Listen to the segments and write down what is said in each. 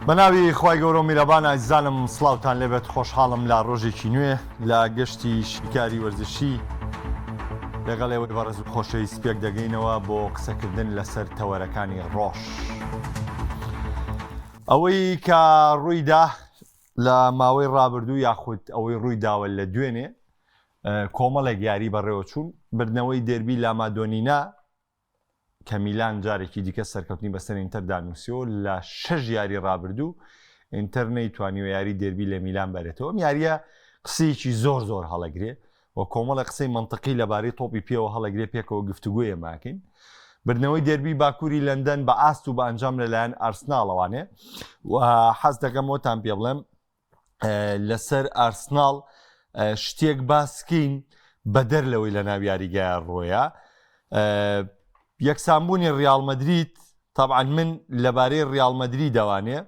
بەناوی خی گەورە و میرەبان ئازیزانم سڵاوتان لێبێت خۆشحاڵم لە ڕۆژێکی نوێ لە گەشتی شیکاری وەرزشی لەگەڵ ئێوەی بەڕێز و خۆشەی سپێک دەگەینەوە بۆ قسەکردن لەسەر تەوەرەکانی ڕۆژ. ئەوەی کە ڕوویدا لە ماوەی ڕابردوو یاخود ئەوەی ڕوویداوە لە دوێنێ کۆمەڵێک یاری بەڕێوە چوون بردنەوەی دێربی لا مادۆنینا کە میلان جارێکی دیکە سەرکەوتنی بەسەر ئینتەر دانووسیەوە لە 6 یاری ڕابردوو ئینتەر نەیتوانیوە یاری دێربی لە میلان بەرێتەوە. یاریە قسەیەکی زۆر هەڵەگرێ و کۆمەڵە قسەی منطقی لەبارەی تۆپی پێوە هەڵەگرێ پێکەوە گفتوگویە ماکەین. بردنەوەی دێربی باکووری لەندەن بە ئاست و بە ئەنجام لەلایەن ئارسناڵەوانێ و حەز دەکەمەوەتان پێ بڵێم لەسەر ئارسناڵ شتێک باسکەین بەدەر لەوەی لە ناو یاریگایە ڕۆیە. یەکسانبوونی ڕیال مەدرید طبعا من لەبارەی ڕیال مەدرید دەوانێ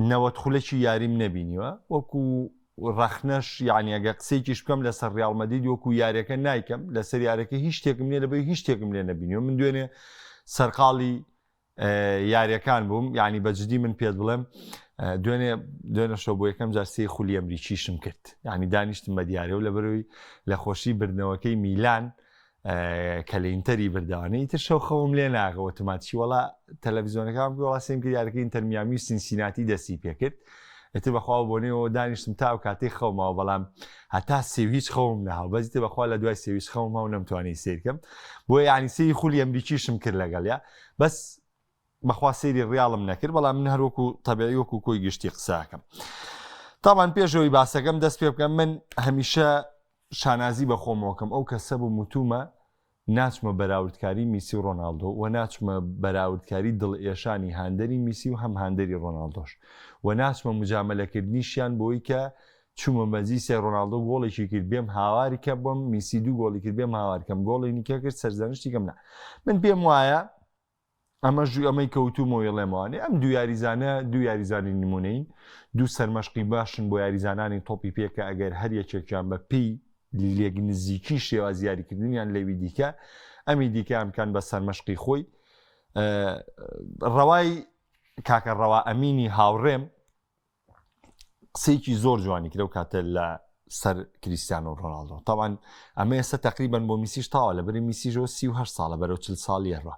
نەوەت خولەکی یاریم نەبینیوە وەکو ڕەخنەش یعنی ئەگە قسەیەکیش بکەم لەسەر ڕیال مەدرید وەکو یاریەکە نایکەم لەسەر یارەکە هیچ شتێکم لێ لەبەر هیچ شتێکم لێ نەبینیوە. من دوێنێ سەرقاڵی یاریەکان بووم یعنی بەجددی من پێت بڵێم دوێنە شەو بۆ یەکەم جار سێ خولی ئەمریکیشم کرد یعنی دانیشتم بە دیارێ و لەبەرەوەی لە خۆشی بردنەوەکەی میلان کە لە ئینتەری بردەوانەی تر شەو خەوم لێ ناغە ئۆتۆماتیکی وڵا تەلەڤیزیۆنەکان وڵاسیم کرد یارەکەی ئینتەر میامی و سینسیناتی دەستی پێکرد ئێتر بەخوا بۆنەوە دانیشتم تا و کاتێک خەومەوە بەڵام هەتا سێویچ خەوم ناوە بەزیتە بەخوا لە دوای سێویچ خەومەوە نەمتوانی سیرکەم بۆ یعنی سێی خولی ئەمریکیشم کرد لەگەڵیا بەس بەخوا سێری ڕیاڵم نەکرد بەڵام من هەروەکو تەبیعی وەکو کۆی گشتی قساکەم. تاوان پێشەوەی باسەکەم دەست پێ بکەم من هەمیشە شانازی بە خۆمەوەکەم ئەو کەسە بوو متومە ناچمە بەراوردکاری میسی و ڕۆناڵدۆ و ناچمە بەراوردکاری دڵئێشانی هاندەری میسی و هەم هاندەری ڕۆناڵدۆش و ناچمە مجامەلەکردنیشیان بۆی کە چوومە مەزیسێ ڕۆناڵدۆ گۆڵێکی کرد بێم هاواری کە بۆم میسی دوو گۆڵی کرد بێم هاوارکەم گۆڵێنی کە کرد سەرزانشتی کەم نا من پێم وایە ئەمەی کەوتومەوە یڵێمەوانێ ئەم دوو یاریزانە دوو یاریزانی نمونەین دوو سەرمەشقی باشن بۆ یاریزانانی تۆپی پێکە ئەگەر هەر یەکێکیان بە پێی لێک نزیکی شێواز یاریکردنیان لەوی دیکە ئەمی دیکە ئەمکان بە سەرمەشقی خۆی ڕەوای کاکە ڕەوا ئەمینی هاوڕێم قسەیەکی زۆر جوانی کرە و کاتە لە سەر کریستیانۆ ڕۆناڵدۆ تاوان ئەمە ئێستا تقریبان بۆ میسیش تاوە لە بەری میسیژەوە 38 ساڵە بەرەو 40 ساڵی ڕە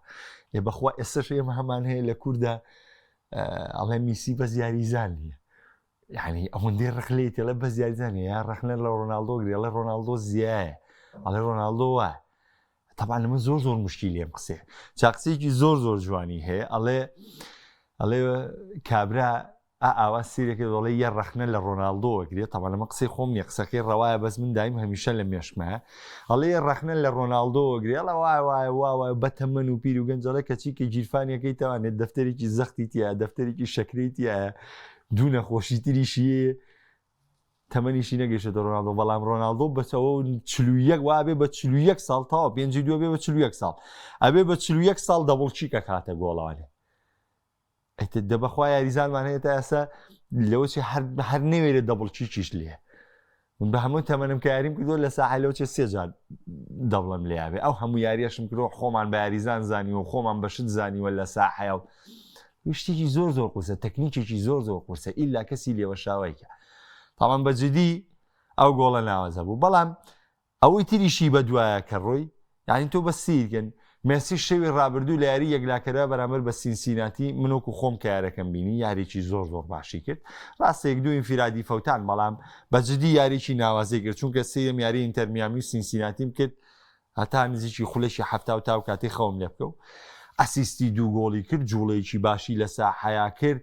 ێ بەخوا ئێستاش ئێمە هەمان هەیە لە کووردا ئەڵێ میسی بە زیاریزان نیە یعنی ئەوەندەی ڕخلێت لە بە زیاریزانێ یا ڕخنە لە ڕۆناڵدۆ گرێ لە ڕۆناڵدۆ زیایە ئەڵێ ڕۆناڵدۆ وایە تەبان لەمە زۆر مشکی لێم قسێ چاقسێکی زۆر جوانی هەیە ئەڵێ کابرا ئاوا سیرێکی دەڵێ یە ڕەخنە لە ڕۆناڵدۆ گرێت تەبان لەمە قسەی خۆم نیە قسەکەی ڕەوایە بەس من دایم هەمیشە لە مێشکمە ئەڵێ ڕەخنە لە ڕۆناڵدۆ گرێڵە وایە بەتەمەن و پیر و گەنجەڵە کەچی کە گیرفانیەکەی تەوانێت دەفتەرێکی زەختی تایە دەفتەرێکی شەکرێتی هەیە دوو نەخۆشی تریشیە تەمەنیشی نەگەیشتە ڕۆناڵدۆ بەڵام ڕۆناڵدۆ بەچەوە 41 وابێ بە 41 ساڵ تاوە 52 بێ بە 41 ساڵ ئەبێ بە 41 ساڵ دەبڵچیکە کاتە گۆڵەوانێ دەبەخوا یاریزانمان هەیە تا ئێستا لەوەچی هەر نەوێرە دەبڵچیکیش لێ من بە هەموو تەمەنم کە یاریم کردۆ لە ساحەلەوەچێ سێجار دەبڵم لێیاوێ ئەو هەموو یاریەشم کردۆ خۆمان بە یاریزان زانی و خۆمان بەشت زانیوە لە ساحەیە و شتێکی زۆر قورسە تەکنیکێکی زۆر قورسە ئیلا کەسی لێوە شاوایکە تاوان بەجددی ئەو گۆڵە ناوەزە بوو بەڵام ئەوەی تریشی بە دوایە کە ڕۆی یعنی تۆ بە سیرکەن مێسی شەوی ڕابردوو لە یاری یەکلاکەرە بەرامبەر بە سینسیناتی منۆکو خۆم کە یارەکەم بینی یاریی زۆر باشی کرد ڕاستێک دوو ئینفرادی فەوتان بەڵام بەجددی یاریی ناوازەی کرد چونکە سێم یاری ئینتەر میامی و سینسیناتیم کرد هەتا نزیکی خولەشی هەفتا و تاو کاتی خەوم لێ بکە و ئەسیستی دوو گۆڵی کرد جوڵەیەکی باشی لە ساحەیە کرد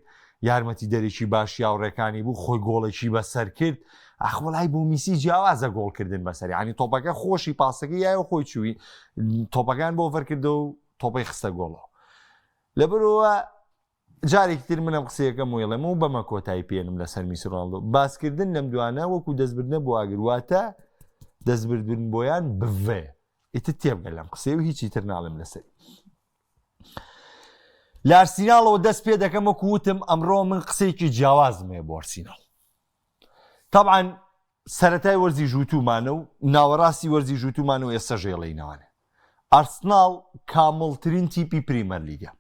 یارمەتی دەرێکی باشی هاوڕێکانی بوو خۆی گۆڵێکی بەسەر کرد ئەخوەڵای بۆ میسی جیاوازە گۆڵکردن بەسەری ینی تۆپەکە خۆشی پاسەکە یایە خۆی چووی تۆپەکان بۆ فەرکردە و تۆپەی خستە گۆڵەوە لەبەرەوە جارێکی تر منم قسەیەکەم وێڵێم و بەمە کۆتایی پێنم لەسەر میسی ڕۆناڵدۆ باسکردن لەم دوانە وەکو دەستبردنە بۆ ئاگرواتە دەستبردن بۆیان بڤێ ئیتر تێبگە لەم قسەی و هیچی تر ناڵم لەسەری لە ئارسیناڵەوە دەست پێ دەکەم وەکو وتم ئەمڕۆ من قسەیەکی جیاوازمێ بۆ ئارسیناڵ طبعا سەرەتای وەرزی ژووتومانە و ناوەڕاستی وەرزی ژووتومان و ئێستا ژێڵەینەوانێ ئارسناڵ کامڵترین تیپی پریمەر لیگە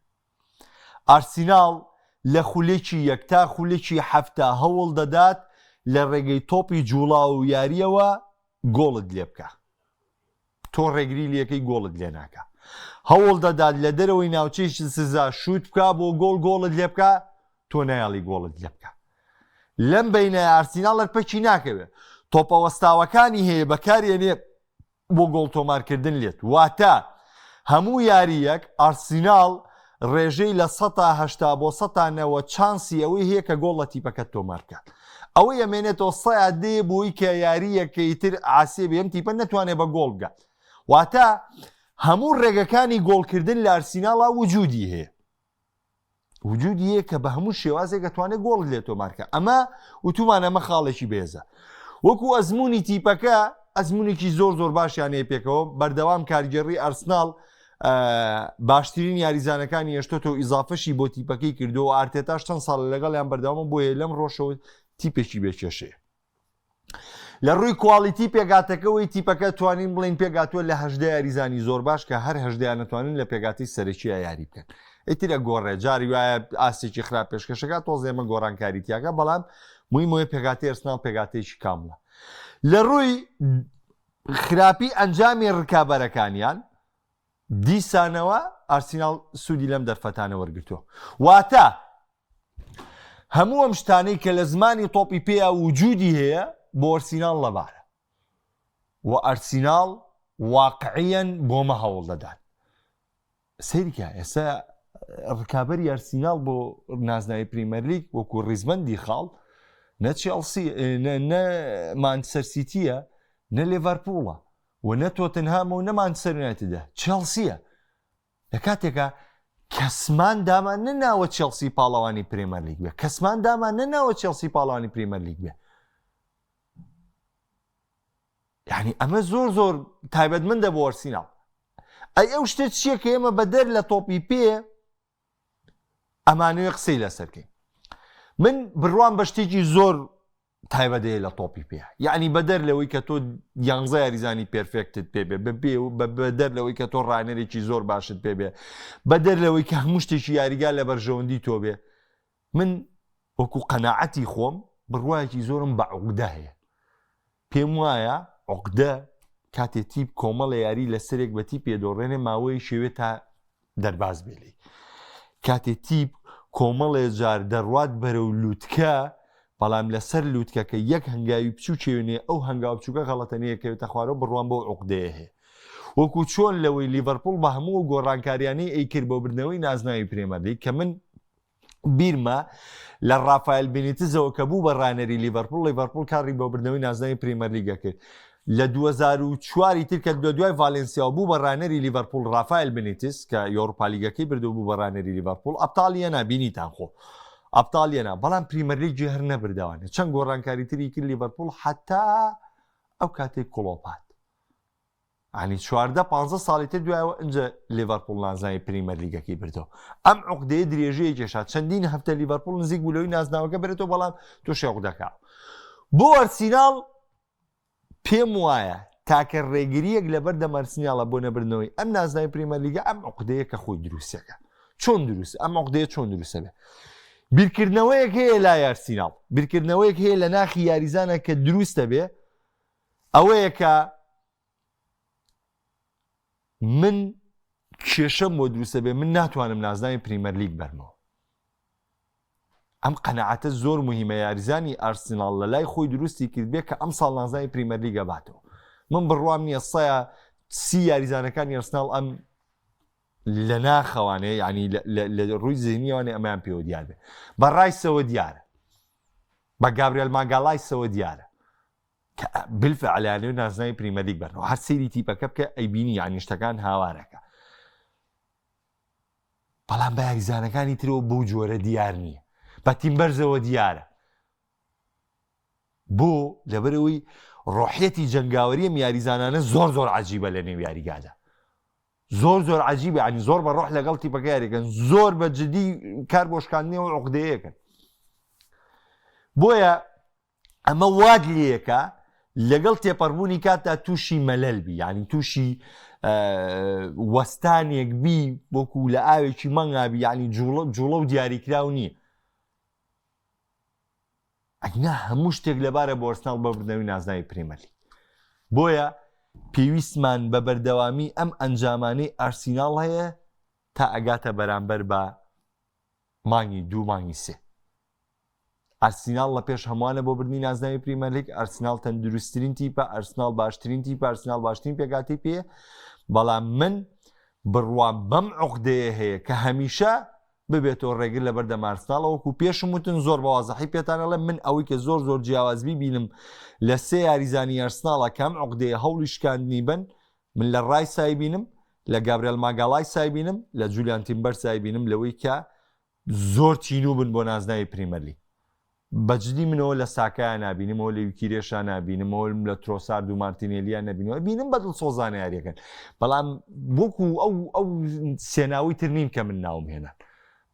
ئارسیناڵ لە خولێکی یەک تا خولێکی هەفتا هەوڵ دەدات لە ڕێگەی تۆپی جوڵا و یاریەوە گۆڵت لێ بکە، تۆ ڕێگری لەکەی گۆڵت لێ ناکە. هەوڵ دەدات لە دەرەوەی ناوچەی سزا شوت بکە بۆ گۆڵت لێ بکە، تۆ نایاڵی گۆڵت لێ بکە. لەم بینە ئارسیناڵ پەکی ناکەوێت، تۆپەوەستاوەکانی هەیە بەکارێنێ بۆ گۆڵ تۆمارکردن لێت. واتە هەموو یاریەک ئارسیناڵ ڕێژەی لە 180 بۆ 100 چانسی ئەوەی هەیە کە گۆڵ لە تیپەکەت تۆمارکە. ئەوەی ئەمێنێتەوە 100 دێ بۆی کە یاریەکەی تر ئاسێ بێم تیپە نەتوانێت بە گۆڵ بگات. واتە هەموو ڕێگەکانی گۆڵکردن لە ئارسیناڵا وجودی هەیە، وجودی هەیە کە بە هەموو شێوازێک دەتوانێت گۆڵ لێ تۆمارکە. ئەمە وتومان ئەمە خاڵێکی بێزە. وەکو ئەزمموی تیپەکە ئەزممونێکی زۆر باشیانەیە پێکەوە. بەردەوام کارگەڕی ئارسناڵ باشترین یاریزانەکانی هێشتۆتەوە ئیزافەشی بۆ تیپەکەی کردووە. ئارتێتاش چەند ساڵ لەگەڵیان بەردەوامە بۆیە لەم ڕۆژەوە تیپێکی بێکێشەیە. لە ڕووی کواڵیتی پێگاتەکەەوەی تیپەکە توانین بڵین پێگاتووە لە 18 یاریزانی زۆر باش کە هەر 18 نەتوانین لە پێگاتی سەرەکیە یاری بکەن. ئیترە گۆڕێ جاری وایە ئاسێکی خراپ پێشکەشەکە تۆ زێمە گۆڕانکاری تیاکە، بەڵام مووی پێگاتی ئەرسناڵ پێگاتێکی کاملە. لە ڕووی خراپی ئەنجامی ڕکابەرەکانیان دیسانەوە ئارسیناڵ سوودی لەم دەرفەتانە وەرگرتووە. واتە هەموو ئەم شتانەی کە لە زمانی تۆپی پێیا وجودی هەیە بۆ ئەرسیناڵ لەبارە و ئەرسیناڵ واقعیەن بۆمە هەوڵ دەدات. سەیریکە ئێستا ڕکابەری ئەرسیناڵ بۆ نازناوی پریمەر لیگ وەکو ڕیزمەندی خاڵ نە چێڵسی نە مانچستەر سیتیە نە لێڤەرپوڵە و نە تۆتنهام و نە مانچستەر یونایتدە، چێڵسیە. لە کاتێکە کەسمان دامان نەناوە چێڵسی پاڵەوانی پریمەر لیگ بێ، کەسمان دامان نەناوە چێڵسی پاڵەوانی پریمەر لیگ بێ. یعنی ئەمە زۆر تایبەتمەندە بۆ ئەرسیناڵ. ئەی ئەو شتێک چییە کە ئێمە بەدەر لە تۆپی پێ ئەمانوێ قسەی لەسەرکەین. من بڕوان بە شتێکی زۆر تایبەتەیە لە تۆپی پێ، یعنی بەدەر لەوەی کە تۆ 11 یاریزانی پێرفێکتت پێبێ بەدەر لەوەی کە تۆ ڕانەرێکی زۆر باشت پێبێ، بەدەر لەوەی کە هەموو شتێکی یاریگا لە بەرژەوەندی تۆ بێ. من وەکو قەناعەتی خۆم بڕوایەکی زۆرم بە عوقدە هەیە. پێم وایە عوقدە کاتێ تیپ کۆمەڵە یاری لەسەرێک بە تیپ پێدۆڕێنێ ماوەی شێوێت تا دەرباز بێلی. کاتێ تیپ کۆمەڵێ جار دەڕوات بەرە و لووتکە، بەڵام لەسەر لووتکەکە یەک هەنگاوی بچوو چێوێنێ ئەو هەنگاو بچووکە غەڵەتەنەیەکەوێتە خوارەوە بڕوان بۆ عوقدەیە هەیە. وەکو چۆن لەوەی لیڤەرپوڵ بە هەموو گۆڕانکاریانەی ئەیکرد بۆ بردنەوەی نازناوی پرێمەر لیگ کە من بیرمە لە ڕافایل بینیتزەوە کە بوو بە ڕانەری لیڤەرپوڵ کاری بۆ بردنەوەی نازناوی پرێمەر لیگە کرد. لە 2004 تر کە دوای ڤالێنسیا بوو بە ڕانەری لیڤەرپوڵ ڕافایل بینیتس کە یۆڕۆپا لیگەکەی بردو بوو بە ڕانەری لیڤەرپوڵ ئەبتاڵیە نابینیتان خۆ ئەبتاڵیەنا، بەڵام پریمەر لیگ جێ هەر نەبردەوانێ. چەند گۆڕانکاری تری کرد لیڤەرپوڵ حتا ئەو کاتێک کڵۆپات. ینی 14-15 ساڵی تر دوایەوە ئەنجە لیڤەرپوڵ نازناوی پریمەر لیگەکەی بردەوە. ئەم عوقدەیە درێژەیە کێشا چەندین هەفتە لیڤەرپوڵ نزیک بوو لەوەی نازناوەکە بێتەوە، بەڵام تووشی عوقدەکە. بۆ ئەرسیناڵ پێم وایە تاکە ڕێگریەک لەبەر دەمەرسیناڵە بۆ نەبردنەوەی ئەم نازناوی پریمەر لیگە ئەم عوقدەیە کە خۆی دروستەکە. چۆن دروست ئەم عوقدەیە چۆن دروستە بێ؟ بیرکردنەوەیەک هەیە لای ئەرسیناڵ، بیرکردنەوەیەک هەیە لە ناخی یاریزانە کە دروستە بێ، ئەوەیە کە من کێشەم بۆ دروستە بێ، من ناتوانم نازناوی پریمەر لیگ بەرمەوە. ئەم قەنەعەتە زۆر مهمە. یاریزانی ئارسناڵ لە لای خۆی دروستی کرد بێ کە ئەم ساڵ نازناوی پریمەر لیگە باتەوە. من بڕوام نییە 130 یاریزانەکانی ئەرسناڵ ئەم لە ناخەوانەیە، ینی لە ڕووی زیهنیەوانێ ئەمەیان پێوە دیار بێ. بە ڕایسەوە دیارە، بە گابریێل ماگاڵایسەوە دیارە کە بالفعلانەوە نازناوی پریمەر لیگ بەرنەوە. هەر سەیری تیپەکە بکە ئەیبینی یانی شتەکان هاوارەکە، بەڵام بە یاریزانەکانی ترەوە بەو جۆرە دیار نییە. بە تیمبەرزەوە دیارە. بۆ لەبەرەوەی ڕۆحیەتی جەنگاوەریە یاریزانانە زۆر عەجیبە لە نێو یاریگادا، زۆر عەجیبە، ینی زۆر بە ڕۆح لەگەڵ تیپەکە یاریەکەن، زۆر بە جدی کار بۆ شکاندنەوە عوقدەیەکەن. بۆیە ئەمە واد لێیەکە لەگەڵ تێپەڕبوونی کاتتا تووشی مەلەل بی، ینی تووشی وەستانێک بی بۆکو لە ئاوێکی مەنگابی، ینی جوڵە و دیاریکراو نییە. ئەینا هەموو شتێک لەبارە بۆ ئەرسناڵ بە بردنەوەی نازناوی پرێمەر لیگ. بۆیە پێویستمان بە بەردەوامی ئەم ئەنجامانەی ئارسیناڵ هەیە تا ئەگاتە بەرامبەر بە مانگی 2 مانگی 3. ئارسیناڵ لە پێش هەمووانە بۆ بردنی نازناوی پرێمەر لیگ. ئارسیناڵ تەندروستترین تیپە، ئارسناڵ باشترین تیپە، ئارسناڵ باشترین پێکاتی پێ. بەڵام من بڕوام بەم عوقدەیە هەیە کە هەمیشە ببێتەوە ڕێگر لە بەردەم ئارسناڵەوە. وەکو پێشم وتن زۆر بەوازەحی پێتانەڵێ من ئەوەی کە زۆر جیاوازبی بینم لە 3 یاریزانی ئارسناڵە کەم عوقدەیە هەوڵی شکاندنی بن، من لە ڕای سای بینم، لە گابریێل ماگاڵای سای بینم، لە جولیان تیمبەر سای بینم لەوەی کە زۆر چینوو بن بۆ نازناوی پرێمەر لیگ. بەجددی منەوە لە ساکایان نبینمەوە، لە ویکیرێشان نبینمەوە، لە ترۆسارد و مارتینێلیان نبینەوە، بینم بەدڵ سۆزانە یاریەکەن. بەڵام وەکو ئەو سێناوی تر نین کە من ناوم هێنان.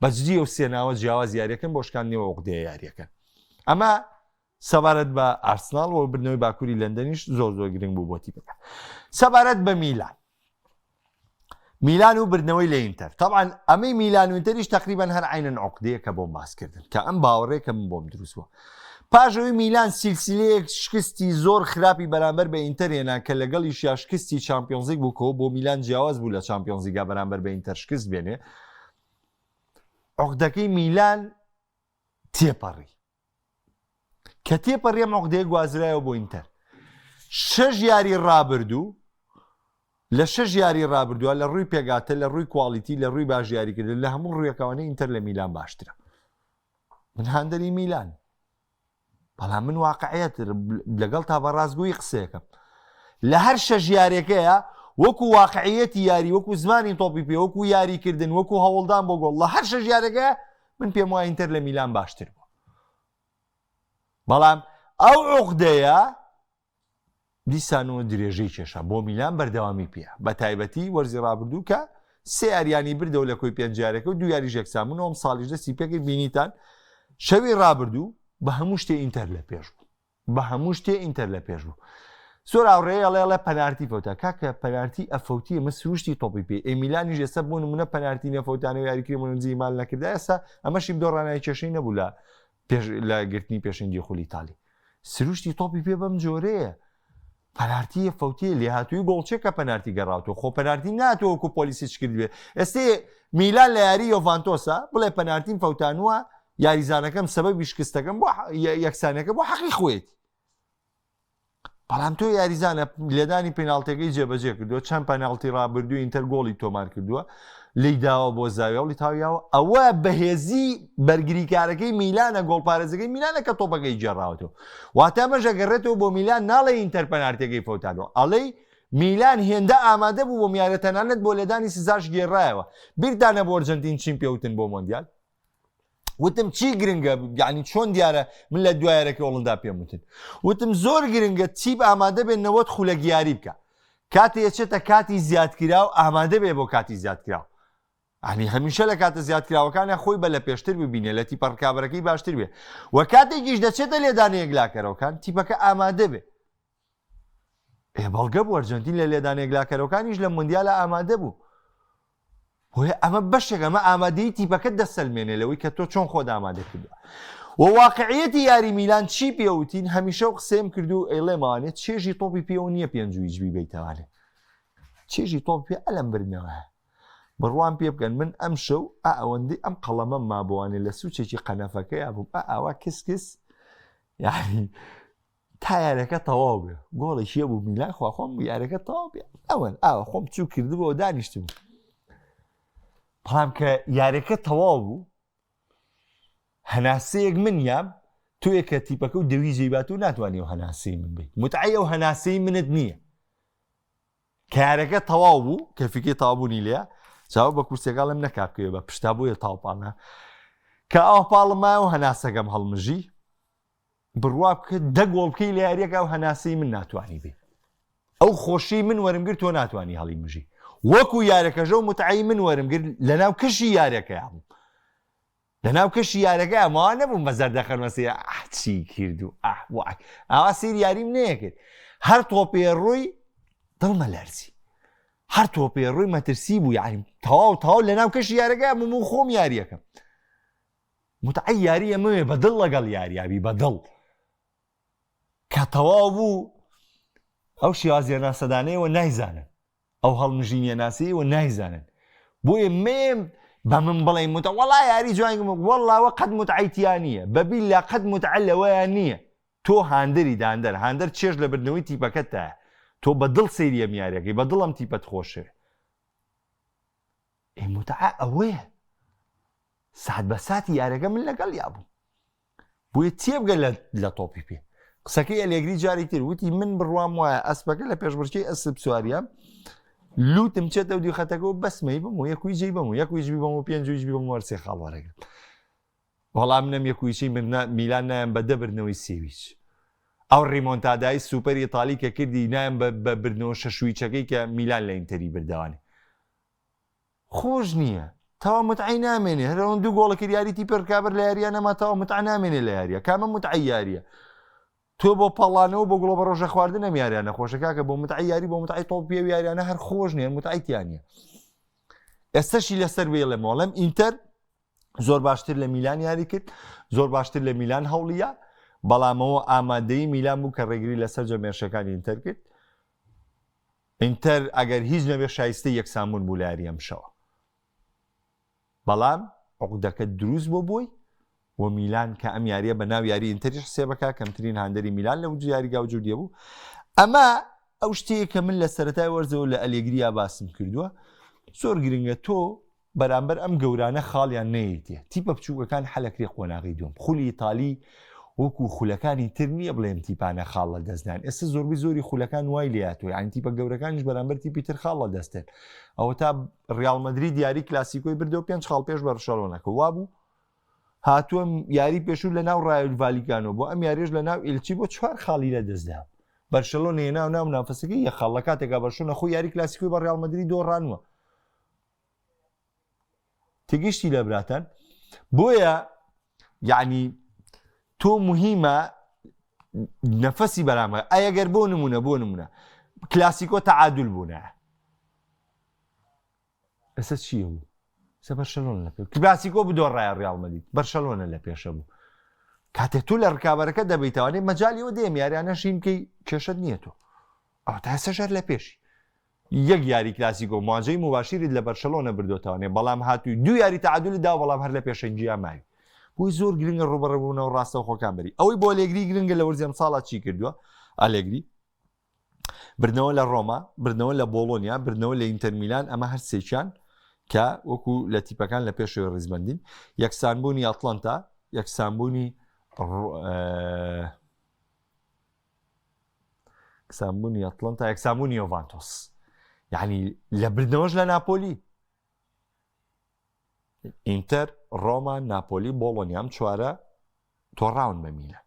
بەجددی ئەو سێناوە جیاواز یاریەکەن بۆ شکاندنەوە عوقدەیە یاریەکەن. ئەمە سەبارەت بە ئارسناڵ و بردنەوەی باکووری لەندەنیش زۆر گرنگ بوو بۆ تیپەکە. سەبارەت بە میلان و بردنەوەی لە ئینتەر. طبعا ئەمەی میلان و ئینتەریش تقریبا هەر عینەن عوقدەیە کە بۆم باسکردن کە ئەم باوەڕێ کە من بۆم دروست بووە. پاشەوەی میلان سیلسیلەیەک شکستی زۆر خراپی بەرامبەر بە ئینتەر هێنا کە لەگەڵیش یا شکستی چامپیۆنز لیگ بووکەوە بۆ میلان جیاواز بوو لە چامپیۆنز لیگا بەرامبەر بە ئینتەر شکست بێنێ. عوقدەکەی میلان تێپەڕی کە تێپەڕی ئەم عوقدەیە گوازرایەوە بۆ ئینتەر. 6 یاری ڕابردوو لە 6 یاری ڕابردووە لە ڕووی پێگاتە، لە ڕووی کوالیتی، لە ڕووی باشیاریکردن لە هەموو ڕوویەکەوانەی ئینتەر لە میلان باشترە. من هاندەری میلان، بەڵام من واقعیت لەگەڵ تا بەڕاستگویی قسەیەکەم لە هەر 6 یاریەکەیە وەکو واقعیەتی یاری، وەکو زمانی تۆپی پێ، وەکو یاریکردن، وەکو هەوڵدان بۆ گۆڵ لە هەر 6 یاریەکەیە من پێم وایە ئینتەر لە میلان باشتر بووە. بەڵام ئەو عوقدەیە دیسانەوە درێژەی کێشە بۆ میلان بەردەوامی پێە، بە تایبەتی وەرزی ڕابردوو کە 3 یاریانی بردەوە لە کۆی 5 یاریەکە و 2 یاریش یەکسانبوون. ئەم ساڵیش دەستی پێکرد بینیتان شەوی ڕابردوو بە هەموو شتێ ئینتەر لە پێش بوو، بە هەموو شتێ ئینتەر لە پێش بوو. زۆر ئاوڕێی ئەڵێ پەنارتی فەوتە، کاکە پەنارتی ئەفەوتی ئەمە سروشتی تۆپی پێ. ئێمیلانیش ئێستا بوون نمونە پەنارتی نەفەوتانە و یاریکردنی منجی مال نەکردا. ئێستا ئەمەشی دۆڕانای کێشەی نەبوو لە گرتنی پێشەنگی خولی ئیتالی. سروشتی تۆپی پێ بەم جۆرەیە. پەنارتی فەوتیە لێ هاتووی گۆڵچێکە پەنارتی گەڕاوتەوە. خۆ پەنارتی ناتەوە وەکو پۆلیسی چ کرد بێ. ئێستا میلان لە یاری یۆڤانتۆسا بڵێ پەنارتیم فەوتانووە یاریزانەکەم سەبەبی شکستەکەم بۆ یەکسانەکە بۆ حەقی خۆیەتی. بەڵام تۆ یاریزانە لێدانی پێناڵتەکەی جێبەجێ کردووە، چەند پەناڵتی ڕابردووی ئینتەر گۆڵی تۆمار کردووە، لی داوە بۆ زاویە و لیتاویاوە. ئەوە بەهێزی بەرگریکارەکەی میلانە، گۆڵپارێزەکەی میلانە کە تۆپەکەی جێڕاوەتەوە. واتە ئەمەش ئەگەڕێتەوە بۆ میلان ناڵێ ئینتەر پەنارتەکەی فەوتانەوە، ئەڵێ میلان هێندە ئامادە بوو بۆ میارە تەنانەت بۆ لێدانی سزاش گێڕایەوە. بیرتانە بۆ ئەرجەنتین چیم پێوتن بۆ مۆندیال؟ وتم چی گرنگە؟ یعنی چۆن دیارە من لە دوایەرەکە وڵندا پێم وتن. وتم زۆر گرنگە چیپ ئامادە بێن نەوەت خولەگیاری بکە. کاتی ئەچێتە کاتی زیادکراو ئامادە بێ بۆ کاتی زیادکراو. ئەنی هەمیشە لە کاتە زیادکراوەکانە خۆی بە لە پێشتر ببینێ، لە تیپە ڕکابەرەکەی باشتر بێ. و کاتێکیش دەچێتە لێدانەیەک لاکەرەوەکان تیپەکە ئامادە بێ. بەڵگە بوو ئەرجەنتین لە لێدانەیەک لاکەرەوەکانیش لە موندیالە ئامادە بوو. ئەمە بەشێک ئەمە ئامادەی تیپەکەت دەسەلمێنێ لەوەی کە تۆ چۆن خۆت ئامادە کردووە. و واقعیەتی یاری میلان چی پێوتین؟ هەمیشە و قسەم کردو ئەیڵێمانێت چێژی تۆپی پێوە نییە 5-2 بیتەوانێت. چێژی تۆپی پێ ئەلم برنەوە. بڕوان پێ بکەن من ئەم شەو ئەوەندەی ئەم قەڵەمە مابووانێ لە سوچێکی قەنەفەکە یا بوو ئاوا کس یعنی تا یارەکە تەواو بێ. گۆڵێکیە بوو میلان خواخۆم یارەکە تەواو بێ. ئەوەن ئاوە خۆم چوو کردبەوە دانیشتم. بەڵام کە یارەکە تەواو بوو هەناسەیەک من یام تۆیە کە تیپەکە و دەوی جێبات و ناتوانانی و هەناسەی من بیت. متعی ئەو هەناسەی منت نییە. کە یارەکە تەواو بوو کە فکری تاوابوونی لێە چاو بە کورسێکاڵم نەکابکەوە بە پشتا بۆیە تاوپانە کە ئاوپاڵمای و هەناسەکەم هەڵمژی بڕوا بکە 10 گۆڵ بکەی لە یاریەکە و هەناسەی من ناتوانی بێ. ئەو خۆشی من وەرمگر تۆ ناتوانی هەڵی مژی. وەکو یارەکەژە و متعی من وەرمگرت لە ناو کەشی یارەکە بوو. لە ناو کەشی یارەکە ئەمەوە نەبووم بە زەردەخەرمەسی چی کردو ئاوا سیر یاریم نەیەکرد. هەر تۆپێ ڕووی دڵمە لەرزی، هەر تۆپێ ڕووی مەترسی بوو. یعنی تەواو لە ناو کەشی یارەکە بووم و خۆم یاریەکەم. متعی یاری ئەمەوێ بەدڵ لەگەڵ یاریابی بەدڵ کە تەواو بوو ئەو شێوازیە ناسەدانەیەوە نایزانن، ئەو هەڵمژینە ناسیەوە نایزانن. بۆیە مێم بە من بڵێ وەڵای یاری جوان وەڵاوە قەت متعیتیان نییە، بەبیلا قەت متعە لەوەیان نییە. تۆ هاندەری داندەر هاندەر چێژ لە بردنەوەی تیپەکەتە، تۆ بە دڵ سەیریە میارەکەی بە دڵم تیپەت خۆشێ. متعە ئەوەیە سات بە ساتی یارەکە من لەگەڵ یابوو. بۆیە تێبگە لە تۆپی پێ. قسەکەی ئەلێگری جاری تر وتی من بڕوام وایە ئەسپەکە لە پێشبڕکەی ئەسب سواریام لوتم چێتە و دیخەتەکەەوە بەسمەی بم و یەکوی جێی بم و یەکویژبی بم و پێنجویژبی بم وەرسێ خاڵ وەرەگرم. وەڵام نەم یەکویچی میلان نایەن بە دەبرنەوەی سێویچ. ئەو ڕیمۆنتادای سوپەر ئیتالی کە کردی نایەن بە بردنەوە شەشویچەکەی کە میلان لە ئینتەری بردەوانی. خۆش نییە. تاوا متعی نامێنێ هەرەوەن دوو گۆڵە کریاریتی پێرکابر لە یاریە نەما تاوا متع نامێنێ لە یاریە کامە متعی یاریە. تۆ بۆ پەڵانەوە بۆ گوڵۆ بە ڕۆژە خواردنە یاریانە خۆشەکە بۆ متعی یاری بۆ متعی تۆڵ پێ یاریانە هەر خۆش نیە متعیتیانە. ئێستاشی لەسەر بێڵێ مۆڵم ئینتەر زۆر باشتر لە میلان یاری کرد، زۆر باشتر لە میلان هەوڵیە، بەڵامەوە ئامادەی میلان بوو کە ڕێگری لەسەر جەمێرشەکانی ئینتەر کرد. ئینتەر ئەگەر هیچ نەبێ شایستە یەکسانبوون بوو لە یاری ئەمشەوە. بەڵام عقدەکە دروست بۆ بووی و میلان کە ئەم یاریە بە ناو یاری ئینتەری حسێبەکە کەمترین هاندەری میلان لە وجود یاریگا و جوودیە بوو. ئەمە ئەو شتەیە کە من لە سەرەتای وەرزەوە لە ئەلێگریا باسم کردووە زۆر گرنگە تۆ بەرامبەر ئەم گەورانە خاڵیان نەیەتێ تیپە بچووکەکان حەلەکری قۆناغی دوم خولی ئیتالی وەکو خولەکانی تر نییە بڵێم تیپانە خاڵ لە دەستدان. ئێستا زۆربەی زۆری خولەکان وای لێهاتووە یانی تیپە گەورەکانیش بەرامبەر تیپی تر خاڵ لە دەستێن. ئەوە تا ڕیال مەدرید یاری کلاسیکۆی بردەوە 5 خاڵ پێش بەرشەلۆنەکە وابوو هاتووە یاری پێشوو لە ناو ڕایۆ ڤالیکانۆ بۆ ئەم یاریش لە ناو ئیلچی بۆ 4 خاڵی لە دەستدا. بەرشەلۆنە هێنا و ناو نافەسەکەی یەک خاڵ لە کاتێکا بەرشەلۆنە خۆی یاری کلاسیکۆی بە ڕیال مەدرید دۆڕانوە. تێگەیشتی لە براتان بۆیە یعنی تۆ مهمە نەفەسی بەرامبەر ئەگەر بۆ نمونە کلاسیکۆ تەعادل بوونە ئەسە چییە بوو؟ بەرشەلۆنە لە پێ کلاسیکۆ بدۆڕایە ڕیال مەدرید بەرشەلۆنە لە پێشە بوو. کاتێک تو لە ڕکابەرەکە دەبیتەوانێ مەجالیەوە دێم یاریانە شین بکەی کێشت نییە تۆ ئەو تا سەژەر لە پێشی یەک یاری کلاسیکۆ مواجهی مباشیرت لە بەرشەلۆنە بردوتەوانێ بەڵام هاتووی دوو یاری تەعادلی دا بەڵام هەر لە پێشەنجیا ماوی. بۆی زۆر گرنگە ڕوبەڕەبوونەوە ڕاستەوە خۆکان بەری. ئەوەی بۆ ئەلێگری گرنگە لە وەرزی ئەم ساڵا چی کردووە؟ ئەلێگری بردنەوە لە ڕۆما، بردنەوە لە بۆڵۆنیا، بردنەوە لە ئینتەر میلان ئەمە هەر سێکیان کە وەکو لە تیپەکان لە پێشەوە ڕیزبەندین یەکسانبوونی ئەتڵانتا، یەکسانبوونی ئەتڵانتا، یەکسانبوونی یۆڤانتۆس. یعنی لە بردنەوەش لە ناپۆلی ئینتەر، ڕۆما، ناپۆلی، بۆڵۆنیام چوارە تۆڕاون بە میلان.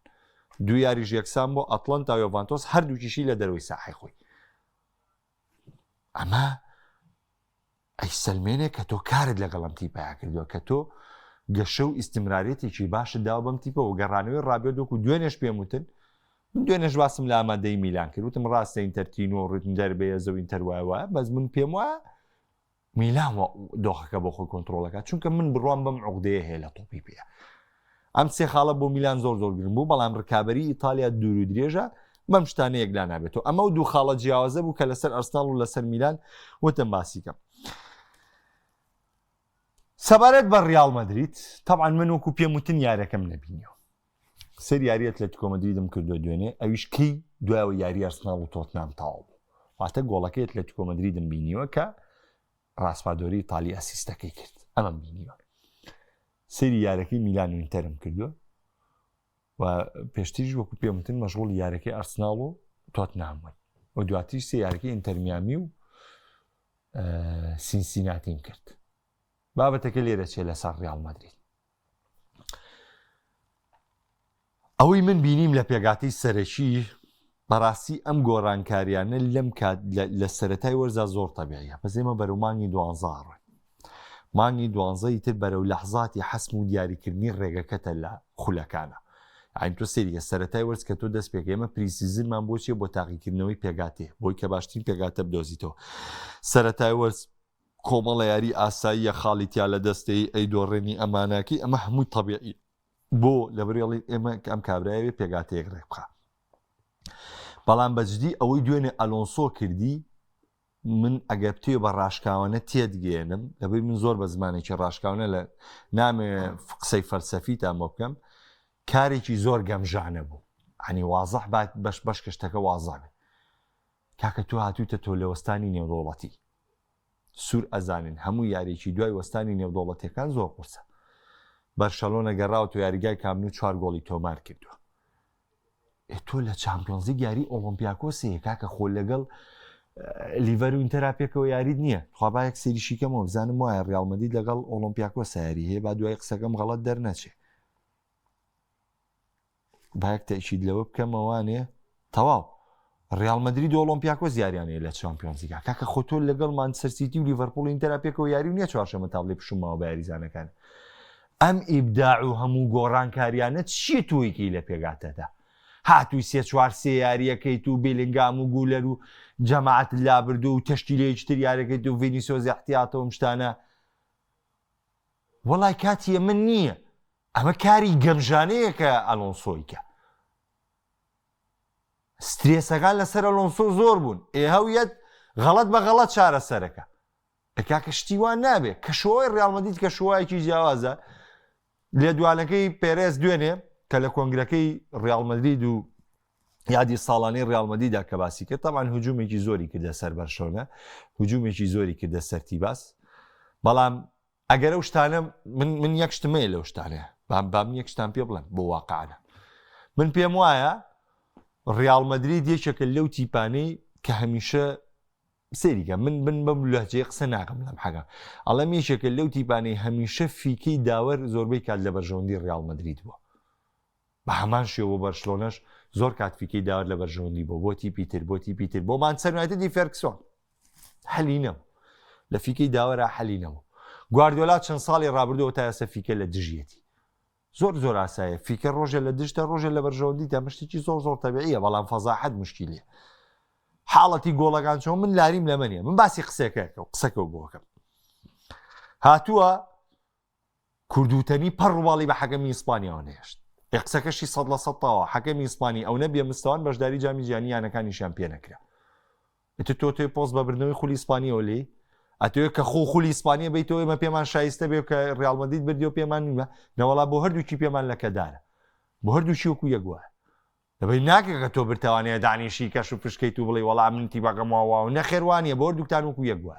دوو یاریش یەکسان بۆ ئەتڵانتا و یۆڤانتۆس هەردووکیشی لە دەروی ساحەی خۆی. ئەمە ئەی سەلمێنێ کە تۆ کارت لەگەڵم تیپەیە کردووە کە تۆ گەشە و ئیستیمرارێتێکی باشت داوە بەم تیپە و گەڕانەوەی ڕابێت و دوێنێش پێم وتن من دوێنێش باسم لە ئامادەی میلان کرد وتم ڕاستە ئینتەرتینۆ و ڕتم دەربەیە زەو ئینتەر وایە بەس من پێم وایە میلان دۆخەکە بۆ خۆی کۆنتڕۆڵەکە چونکە من بڕوام بەم عقدەیە هەیە لە تۆپی پێ. ئەم سێ خاڵە بۆ میلان زۆر گرنگ بوو بەڵام ڕکابەری ئیتالیا دوور و درێژە بەم شتانە یەکلا نابێتەوە. ئەمە و دوو خاڵە جیاوازە بوو کە لەسەر ئەرسناڵ و لەسەر میلان وتم باسیکەم. سەبارەت بە ڕیال مەدرید تەبعاً من وەکو پێم وتن یارەکەم نەبینیەوە. سەر یاری ئەتلێتیکۆ مەدریدم کردووە دوێنێ ئەویش کەی دوایەوە یاری ئەرسناڵ و تۆتنام تەواو بوو. واتە گۆڵەکەی ئەتلێتیکۆ مەدریدم بینیوە کە ڕاسپادۆری ئیتالی ئەسیستەکەی کرد ئەمەم بینیوە. سەری یارەکەی میلان و ئینتەرم کردووە و پێشتریش وەکو پێم وتن مەشغوڵ یارەکەی ئەرسناڵ و تۆتنام بووین و دواتریش سێ یارەکەی ئینتەر میامی و سینسیناتیم کرد. بابەتەکە لێرە چێ لەسەر ڕیال مەدرید. ئەوەی من بینیم لە پێگاتی سەرەکی بەڕاستی ئەم گۆڕانکاریانە لەم کات لە سەرەتای وەرزە زۆر تەبیعیە بەس ئێمە بەرەو مانگی 12 ڕۆین. مانگی 12 تر بەرەو لەحظاتی حەسم و دیاریکردنی ڕێگەکەتە لە خولەکانە. ئاین تۆ سەریە سەرەتای وەرز کە تۆ دەست پێکە ئێمە پریسیزنمان بۆچیە بۆ تاقیکردنەوەی پێگاتێ بۆی کە باشترین پێگاتە بدۆزیتەوە. سەرەتای وەرز کۆمەڵە یاری ئاساییە خاڵی تیا لە دەستەی ئەی دۆڕێنی ئەماناکی ئەمە هەمووی تەبیعی بۆ لە بڕێڵی ئێمە ئەم کابرایەوێ پێگاتەیەک ڕێک بخە. بەڵام بەجددی ئەوەی دوێنێ ئەلۆنسۆ کردی من ئەگەر توێ بە ڕاشکاوانە تێدگەێنم دەبێت من زۆر بە زمانێکی ڕاشکاونە لە نامێ قسەی فەلسەفی تا بۆ بکەم کارێکی زۆر گەمژانە بوو عنی وازەح بەش بەش کەشتەکە وازابێ کاکە تو هاتووتە تۆ لە وەستانی نێودوڵەتی سوور ئەزانن هەموو یاریکی دوای وەستانی نێودوڵەتیەکان زۆر قورسە بەرشەلۆنە گەڕاوە و یاریگای کامن و 4 گۆڵی تۆمار کردووە تۆ لە چامپیۆنزی یاری ئۆلۆمپیاکۆسەیە کاکە خۆ لەگەڵ لیڤەر و ئینتەراپێکەوە یاریت نییە خوابایەک سێریشیکەمەوە بزانم وایە ڕیالمەدید لەگەڵ ئۆلۆمپیاکۆس یاری هەیە با دوای قسەکەم غەڵەت دەرنەچێ باەک تەئکید لەوە بکەمەوانێ تەواو ڕیالمەدرید و ئۆلۆمپیاکۆس یاریانەیە لە چامپیۆنزیگا کاکە خۆ تۆ لەگەڵ مانچستەر سیتی و لیڤەرپوڵ و ئینتەراپێکەوە یاری و نییە چوارشەمە تاڵێ پشماوە بە یاریزانەکان ئەم ئیبداع و هەموو گۆڕانکاریانە چیە تۆیکی لە پێگاتەدا هاتووی 3-4 یاریەکەیت و بێلنگام و گولەر و جەماعەت لابردو و تەشکیلەیەکی تر یاریەکەیت و ڤینیسیۆس احتیاتەوە شتانە وەڵای کاتیە من نییە ئەمە کاری گەمژانەیە کە ئەلۆنسۆیکە سترێسەکان لەسەر ئەلۆنسۆ زۆر بوون هەویەت غەڵەت بە غەڵەت چارەسەرەکە کاکە شتیوان نابێت کە شۆی ڕیالمەدید کە شوایەکی جیاوازە لێ دوانەکەی پێرێز دوێنێ کە لە کۆنگرەکەی ڕیالمەدرید و یادی ساڵانەی ڕیالمەدیدا کە باسی کرد تەمان هجوومێکی زۆری کردە سەر بەرشۆنە هجوومێکی زۆری کردە سەر تیباس بەڵام ئەگەر ئەو شتانە من یەک شتمەیە لەو شتانەیە بام یەک شتان پێ بڵێن بۆ واقعانە من پێم وایە ڕیالمەدرید یەکێکە لەو تیپانەی کە هەمیشە سێریکە من بەم لەهجەیە قسە ناکەم لەم حەگە ئەڵەم یەکێکە لەو تیپانەی هەمیشە فیکەی داوەر زۆربەی کات لە بەرژەوەندی ڕیالمەدرید بووە بە هەمان شێوە بەرشلۆنەش زۆر کاتفیکەی داوەر لە بەرژەوەندی بۆ بۆتی پیتر بۆ مانچستەر یونایتدی فێرگسۆن حەلی نەبوو لە فیکەی داوەرە حەلی نەبوو گواردیۆلا چەند ساڵی ڕابردووە تا ئێستا فیکە لە دژیەتی زۆر ئاسایە فیکە ڕۆژە لە دژتە ڕۆژە لە بەرژەوەندی تا مشتێکی زۆر تەبیعیە بەڵام فەزاحەت مشکیلێ حاڵەتی گۆڵەکان چۆن من لاریم لەمەنیە من باسی قسەکە بۆکەم هاتووە کوردوتەنی پەڕواڵی بە حەکەمی ئیسپانیاوە نێشت قسەکەشی 100% تاوە حەکەمی ئیسپانی ئەو نەبیە مستەوان بەشداری جامی جیهانی یانەکانیشیان پێ نەکرا تۆ پۆست بە بردنەوەی خولی ئیسپانیەوە لێ ئەتوێت کە خولی ئیسپانیا بیتەوە ئێمە پێمان شایستە بێ کە ڕیالمەدید بردیەوە پێمان نیمە نەوەڵا بۆ هەردووکی پێمان لەکەدارە بۆ هەردووشی وەکو یەکوە دەبێت ناکە کە تۆ برتەوانەیە دانیشی کەش و پشکەیت و بڵێ وەڵام من تیباگەماوە و نەخێوانیە بۆ هەردووکتان وەکو یەکوە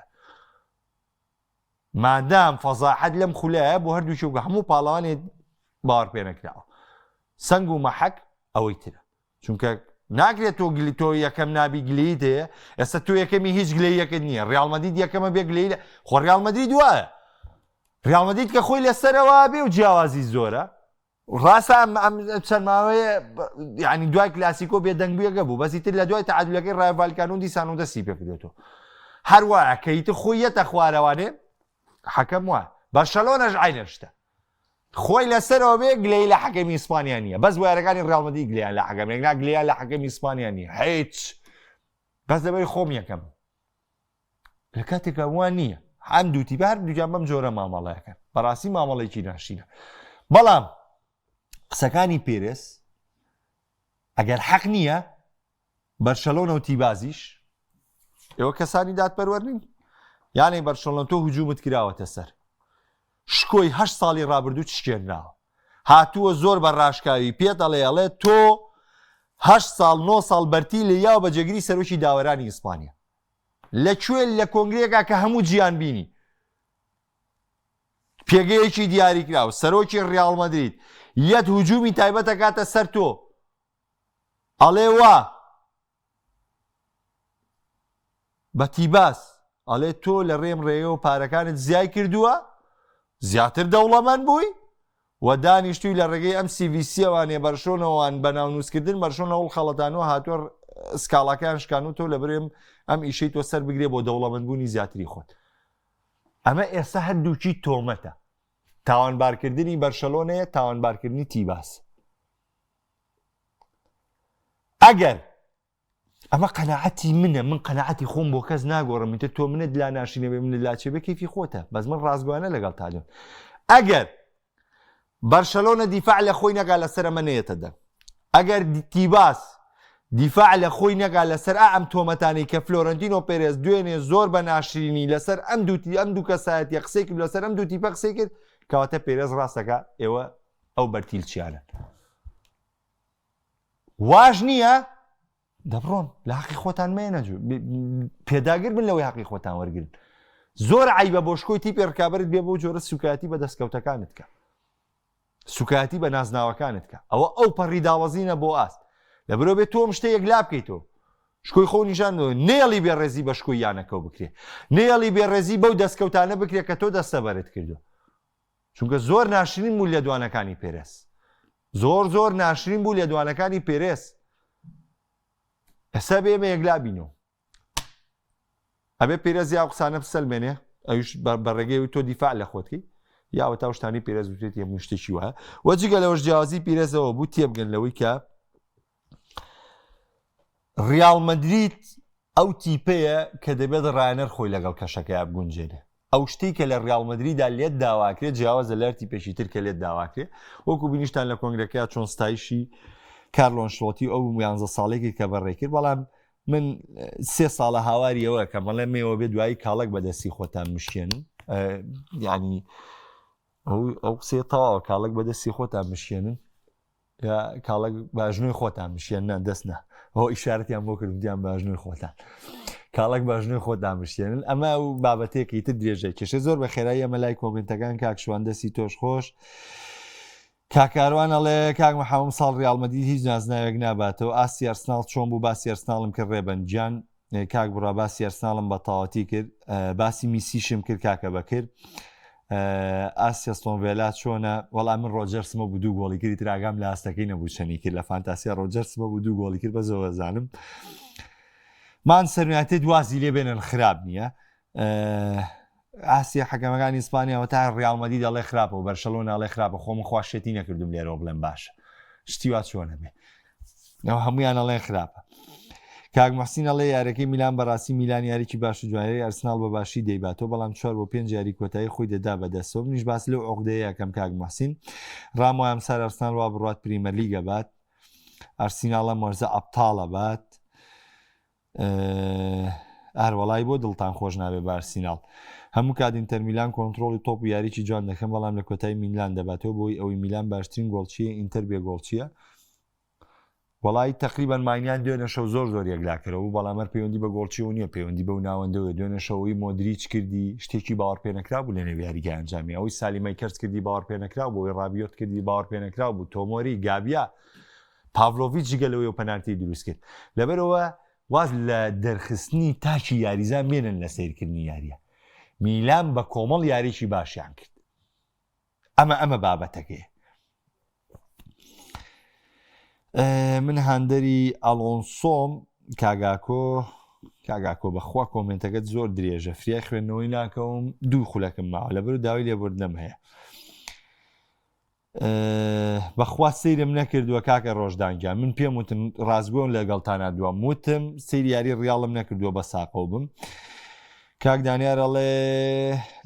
مادام فەزاحەت لەم خولایە بۆ هەردووشی وەکو هەموو پاڵەوانێت باوەڕ پێ نەکراوە سنگ و مەحەک ئەوەی ترە چونکە ناکرێت تۆ گلی تۆ یەکەم نابی گلیت هەیە ئێستا تۆ یەکەمی هیچ گلەیەکت نییە ڕیالمەدید یەکەمە بێ گلەی خۆ ڕیالمەدید وایە ڕیالمەدید کە خۆی لەسەرەوە بێ و جیاوازی زۆرە ڕاستە چەند ماوەیە یعنی دوای کلاسیکۆ بێدەنگبوویەکە بوو بەسی تر لە دوای تەعادولەکەی ڕای ڤالکانۆ دیسان و دەستی پێ کردێتەوە هەروایە کەیتر خۆی یەتە خوارەوانێ حەکەم وایە بەرشەلۆنەش عینە شتە خۆی لەسەرەوە بێ گلەی لە حەکەمی ئیسپانیا نییە بەس وایەکانی ڕیالمەدید گلیان لە حەکەمێک گلیان لە حەکەمی ئیسپانیا نییە هیچ بەس دەبێت خۆم یەکەم لە کاتێکە وان نییە هەم دووتی بە هەردووجان بەم جۆرە مامەڵەیەکەن بەڕاستی مامەڵێکی ناشینە بەڵام قسەکانی پێرێز ئەگەر حەق نییە بەرشەلۆنە و تیبازیش ئێوە کەسانی دادپەروەرنین یانەی بەرشەلۆن تۆ هجوومت کراوەتە سەر شکۆی 8 ساڵی ڕابردوو چشکێنراوە هاتووە زۆر بە ڕاشکاوی پێت ئەڵێ تۆ 8 ساڵ 9 ساڵ بەرتی لە یاو بە جێگری سەرۆکی داوەرانی ئیسپانیا لەکوێ لە کۆنگرێکا کە هەموو گیان بینی پێگەیەکی دیاری کراوە سەرۆکی ڕیالمەدرید یەت هجوومی تایبەتە کاتە سەر تۆ ئەڵێ وا بە تیباس ئەڵێ تۆ لە ڕێم ڕێیەوە پارەکانت زیای کردووە زیاتر دەوڵەمەند بووی و دانیشتوی لە ڕێگەی ئەم CVC-وانێ بەرشۆنەوەوان بە ناونووسکردن بەرشۆنەوە خەڵەتانەوە هاتووە سکاڵاکان شکان و تۆ لە برێم ئەم ئیشەی تۆ سەر بگرێ بۆ دەوڵەمەندبوونی زیاتری خۆت ئەمە ئێستا هەردووکی تۆمەتە تاوانبارکردنی بەرشەلۆنەیە تاوانبارکردنی تیباس ئەگەر ئەمە قەناعەتی منە من قەناعەتی خۆم بۆ کەس ناگۆڕم تر تۆ منت لا ناشینەوێ من لا چێ بە کەیفی خۆتە بەس من ڕازگوانە لەگەڵ تاالۆن ئەگەر بەرشەلۆنە دیفاع لە خۆی نەگا لەسەر ئەمە نەیەتە دەر ئەگەر تیباس دیفاع لە خۆی نەگا لەسەر ئەم تۆمەتانی کە فلۆرنتینۆ پێرێز دوێنێ زۆر بە ناشرینی لەسەر ئەم دوو کەسایەتی قسەی کرد لەسەر ئەم دوو تیپە قسەی کرد کەواتە پێرێز ڕاستەکە ئێوە ئەو بەرتیلچیانن واژ نییە دەبڕۆن لە حەقی خۆتان مێنە پێداگر بن لەوەی حەقی خۆتان وەرگن زۆر عیبە بۆ شکۆی تیپی ڕکابەرت بێ بۆ جۆرە سوکایەتی بە دەستکەوتەکانت کە سوکایەتی بە نازناوەکانت کە ئەوە ئەو پەڕی داوەزینە بۆ ئاست لەبرۆ بێت تۆم شتەیەک لا بکەیتەوە شکۆی خۆ نیشانەوە نێڵی بێڕێزی بە شکۆی یانەکەو بکرێ نێڵی بێڕێزی بەو دەستکەوتانە بکرێت کە تۆ دەستەبەرت کردو چونکە زۆر ناشرین بوو لە دوانەکانی پێرێز زۆر ناشرین بوو لە دوانەکانی پێرێز ئێستا بێمە یەکلا بینەوە ئەبێ پێرێز یا قسانە بسەلمێنێ ئەوش بەڕێگەی تۆ دیفاع لە خۆتکی یاوە تا شتانی پێرێز بێت هەموو شتێکی وایە وەجگە لەوەش جیاوازی پیرێزەوە بوو تێبگەن لەوەی کە ریال مەدریت ئەو تیپەیە کە دەبێت ڕایەنەر خۆی لەگەڵ کەشەکەی بگونجێنێ ئەو شتێک کە لە ریال مەدریدا لێت داواکرێت جیاوازە لەرتی پێشی تر کە لێت داواکرێت وەکو بینیشتان لە کۆنگرەکەی چۆن ستایشی کارلۆ ئەنشلۆتی ئەو 11 ساڵێکی کە بەڕێ کرد بەڵام من 3 ساڵە هاواریەوە کە مەڵێ مێوە بێ دوایی کاڵک بەدەستی خۆتان مشکێنن ینی ئەو قسێ تەواوە کاڵک بەدەستی خۆتان مشکێنن یا کاڵک باژنوی خۆتان مشێنە دەستنە ئەو ئیشارەتیان بۆ کردم دیان باژنوی خۆتان کاڵک باژنوی خۆتان مشێنن ئەمە و بابەتێکی تر درێژە کێشە زۆر بە خێرایی ئەمە لای کۆمنتەکان کاکشوان دەستی تۆش خۆش کاکاروان ئەڵێ کاک محەمەد ساڵ ریال مەدریت هیچ نازناوێک ناباتەوە ئاسی ئەرسناڵ چۆن بوو باسی ئەرسناڵم کرد ڕێبەنجان کاک بڕا باسی ئەرسناڵم بە تەواوەتی کرد باسی میسیشم کرد کاکە بەکرد ئاسیا ستۆنڤێلا چۆنە وەڵام من ڕۆجەرسمە بوو دوو گۆڵی کردی تراگام لە ئاستەکەی نەبوو چەنی کرد لە فانتاسیا ڕۆجەرسمە بوو دوو گۆڵی کرد بە زۆر زانم مان سەرنیاتێ دوازی لێ بێنن خراپ نییە ئاسیا حەکەمەکانی ئیسپانیاوە تا ریال مەدرید دەڵێ خراپە و بەرشەلۆنا ئەڵێ خراپە خۆم خواشێتی نەکردوم لێرەوە بڵێم باشە شتی وا چۆنە بێ ئەو هەمویان ئەڵێ خراپە کاک مەحسین ئەڵێ یاریەکەی میلان بەڕاستی میلان یاریکی باش و جوانەی ئەرسناڵ بە باشی دەیباتەوە بەڵام 4 بۆ 5 یاری کۆتایی خۆی دەدا بەدەستەوە منیش باس لەو عقدەیە یەکەم کاک مەحسین ڕام وایە ئەمسار ئەرسناڵ وا بڕات پریمەر لیگە بات ئەرسیناڵە مەرزە ئەبتاڵە بات هەروەڵای بۆ دڵتان خۆش نابێ بە ئەرسیناڵ هەموو کات ئینتەر میلان کۆنتڕۆڵی تۆپ و یاریکی جوان دەکەم بەڵام لە کۆتایی میلان دەباتەوە بۆی ئەوەی میلان باشترین گۆڵچیە ئینتەر بێ گۆڵچیە وڵی تقریبان ماینیان دوێنە شەو زۆر یەکلاکەرەوە و بەڵام هەر پەیوەندی بە گۆڵچی و نییە پەیوەندی بەو ناوەندەوە دوێنە شەوەی مۆدریچ کردی شتێکی باوەڕ پێ نەکرا بوو لە نێو یاریگای ئەنجامی ئەوەی سالیمای کەرز کردی باوەڕ پێ نەکرا بوو ئەوەی ڕابیۆت کردی باوەڕ پێ نەکرا بوو تۆمۆری گابیا پاڤلۆڤیچ جگەلەوەی و پەنارتی دروست کرد لەبەرەوە واز لە دەرخستنی تاکی یاریزان مێنن لە سیرکردنی یاریە میلان بە کۆمەڵ یاریکی باشیان کرد ئەمە بابەتەکەی من هەندەری ئەلۆنسۆم کاگاکۆ بەخوا کۆمنتەکەت زۆر درێژە فریای خوێندنەوەی ناکەوم دوو خولەکەم ماوە لەبەر و داوای لێبوردنەم هەیە بەخوا سەیرم نەکردووە کاکە ڕۆژدانگیان من پێم وتم ڕازگۆن لەگەڵتانە دووە وتم سەیری یاری ڕیاڵم نەکردووە بە ساقۆ بم کاک دانیار ئەڵێ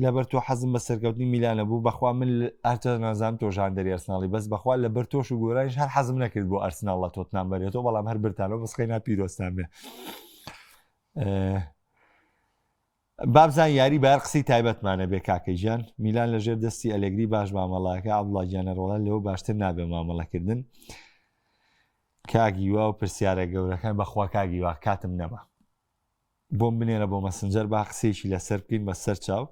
لەبەر تۆ حەزم بە سەرکەوتنی میلانە بوو بەخوا من ئەرتە نازانم تۆ ژاندەری ئەرسناڵی بەس بەخوا لەبەر تۆش و گۆرانیش هەر حەزم نەکرد بۆ ئەرسناڵ لە تۆتنام بەرێتەوە بەڵام هەر برتانەوە بەسخەینا پیرۆستان بێ بابزان یاری بەر قسەی تایبەتمانە بێ کاکەی گیان میلان لەژێر دەستی ئەلێگری باش مامەڵاکە عەبدوڵڵا گیانە ڕۆڵان لەوە باشتر نابێ مامەڵەکردن کاگیوا و پرسیارە گەورەکان بەخوا کاگیوا کاتم نەما بۆم بنێرە بۆ مەسنجەر با قسەیەکی لەسەر بکەین بە سەر چاو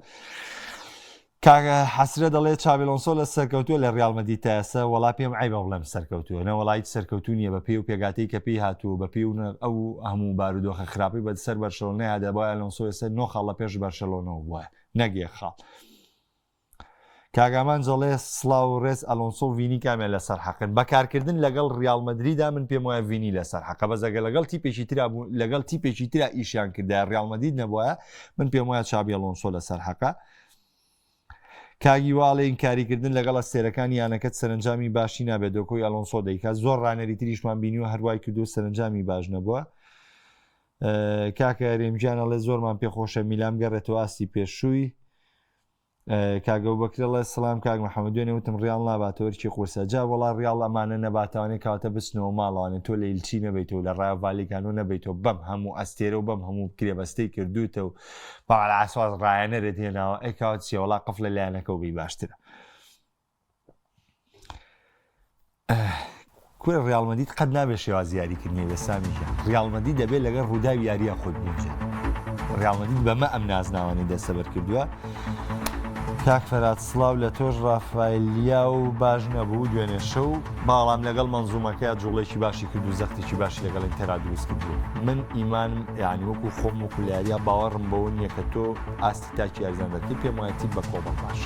کاگە حەسرە دەڵێت چاوی ئەلۆنسۆ لە سەرکەوتووە لە ریال مەدرید تا ئێستا وەڵا پێم عیبە بڵێم سەرکەوتووە نەوەڵای سەرکەوتوو نییە بە پێی و پێگاتەی کە پێی هاتووە بە پێی و ئەو هەموو بارودۆخە خراپی بە سەر بەرشەلۆنەیە دەبای ئەلۆنسۆ ئێستا 9 خاڵ لە پێش بەرشەلۆنەوە بووە نەگێ خاڵ کاگامان جەڵێ سڵاو و ڕێز ئەلۆنسۆ وینی کامێ لەسەر حەقن بەکارکردن لەگەڵ ریال مەدریدا من پێم وایە وینی لەسەر حەقە بەزەگە لەگەڵ تیپێکی ترا بوو لەگەڵ تیپێکی ترا ئیشیان کردە ریال مەدرید نەبووە من پێم وایە چابی ئەلۆنسۆ لەسەر حەقە کاگیواڵێ ئینکاریکردن لەگەڵ ئەستێرەکانی یانەکەت سەرنجامی باشی نابێت دۆکۆی ئەلۆنسۆ دەیکات زۆر ڕانەری تریشمان بینیوە هەروای کردو سەرنجامی باش نەبووە کاکە رێمجیان ئەڵێ زۆرمان پێخۆشە میلام گەڕێتەوە ئاستی پێشووی کاگە بەکرێڵە سلام کاک محەممەد دوێنێ وتم ڕیاڵ ناباتەوەرکی قورسە جا وڵا ڕیاڵ ئەمانە نەباتوانێت کاتە بچنەوە ماڵوانێ تۆ لە ئیلچی نەبیتەوە لە ڕای ڤالیکانۆ نەبیتەوە بەم هەموو ئەستێرە و بەم هەموو کرێبەستەی کردوتە و باڵ ئاسواز ڕایەنەرێت هێناوە ئەی کات چێ وڵا قفل لە لایەنەکە و بی باشترە. کورە ڕیاڵمەدیت قەت نابێت شێواز یاریکردنی بە سامیکە ڕیاڵمەدی دەبێت لەگەڵ ڕووداوی یاریە خۆت بنجێت ڕیاڵمەدیت بەمە ئەم نازناوانی دەسەبەر کردووە. کاک فەرات سڵاو لە تۆش ڕافایلیا و باش نەبوو دوێنێ شەو باڵام لەگەڵ مەنزومەکەی جوڵێکی باشی کرد و زەختێکی باشی لەگەڵ ئینتەرا دروست کردو. من ئیمانم یعنی وەکو خۆم و کولیاریا باوەڕم بەوە نییە کە تۆ ئاستی تاکی یاریزان دەکەی پێم وایەتی بە کۆبڵ باش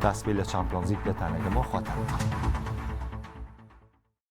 داست پێی لە چامپیۆنز لیگ دەتانەگەمەوە خۆتان.